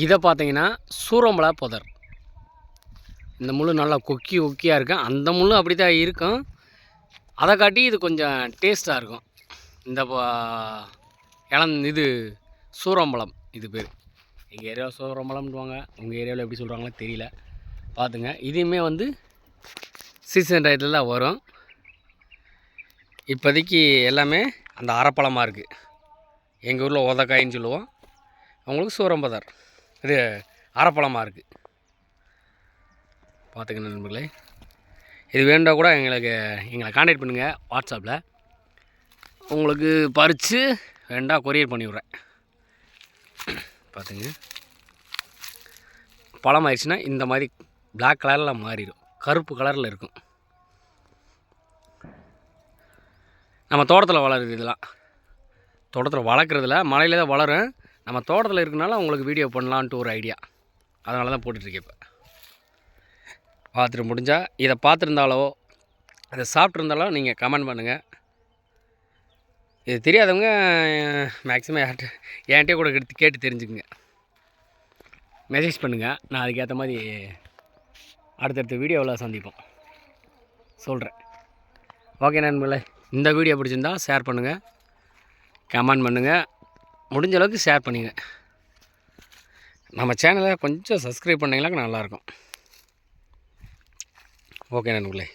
இதை பார்த்தீங்கன்னா சூரம்பலா புதர். இந்த முள் நல்லா கொக்கியாக இருக்கும். அந்த முள் அப்படி தான் இருக்கும். அதை காட்டி இது கொஞ்சம் டேஸ்ட்டாக இருக்கும். இந்த இது சூரம்பலம் இது பேர். எங்கள் ஏரியாவில் சூரம்பலம்னுவாங்க, உங்கள் ஏரியாவில் எப்படி சொல்கிறாங்களோ தெரியல. பார்த்துங்க, இதையுமே வந்து சீசன் டயத்தில் தான் வரும். இப்போதைக்கு எல்லாமே அந்த அரைப்பழமாக இருக்குது. எங்கள் ஊரில் உதக்காயின்னு சொல்லுவோம், அவங்களுக்கு சூரம்பதர். இது அரைப்பழமாக இருக்குது. பார்த்துக்கங்க நண்பர்களே, இது வேண்டாம் கூட எங்களை கான்டாக்ட் பண்ணுங்கள் வாட்ஸ்அப்பில். உங்களுக்கு பறித்து வேண்டாம் கொரியர் பண்ணி விட்றேன். பார்த்துங்க, பழம் ஆயிடுச்சுன்னா இந்த மாதிரி பிளாக் கலரில் மாறிடும், கருப்பு கலரில் இருக்கும். நம்ம தோட்டத்தில் வளருது. இதெல்லாம் தோட்டத்தில் வளர்க்குறதில்ல, மலையில் தான் வளரும். நம்ம தோட்டத்தில் இருக்கனால உங்களுக்கு வீடியோ பண்ணலான்ட்டு ஒரு ஐடியா, அதனால தான் போட்டுட்ருக்கேன். இப்போ பார்த்துட்டு முடிஞ்சால் இதை பார்த்துருந்தாலோ அதை சாப்பிட்ருந்தாலோ நீங்கள் கமெண்ட் பண்ணுங்கள். இது தெரியாதவங்க மேக்ஸிமம் என்கிட்டே கூட கேட்டு தெரிஞ்சுக்குங்க, மெசேஜ் பண்ணுங்கள். நான் அதுக்கேற்ற மாதிரி அடுத்தடுத்த வீடியோவில் சந்திப்போம், சொல்கிறேன். ஓகே நண்பர்களே, இந்த வீடியோ பிடிச்சிருந்தா ஷேர் பண்ணுங்கள், கமெண்ட் பண்ணுங்கள், முடிஞ்ச அளவுக்கு ஷேர் பண்ணுங்க. நம்ம சேனலை கொஞ்சம் சப்ஸ்கிரைப் பண்ணிங்களாக்க நல்லாயிருக்கும். ஓகே நண்பர்களே.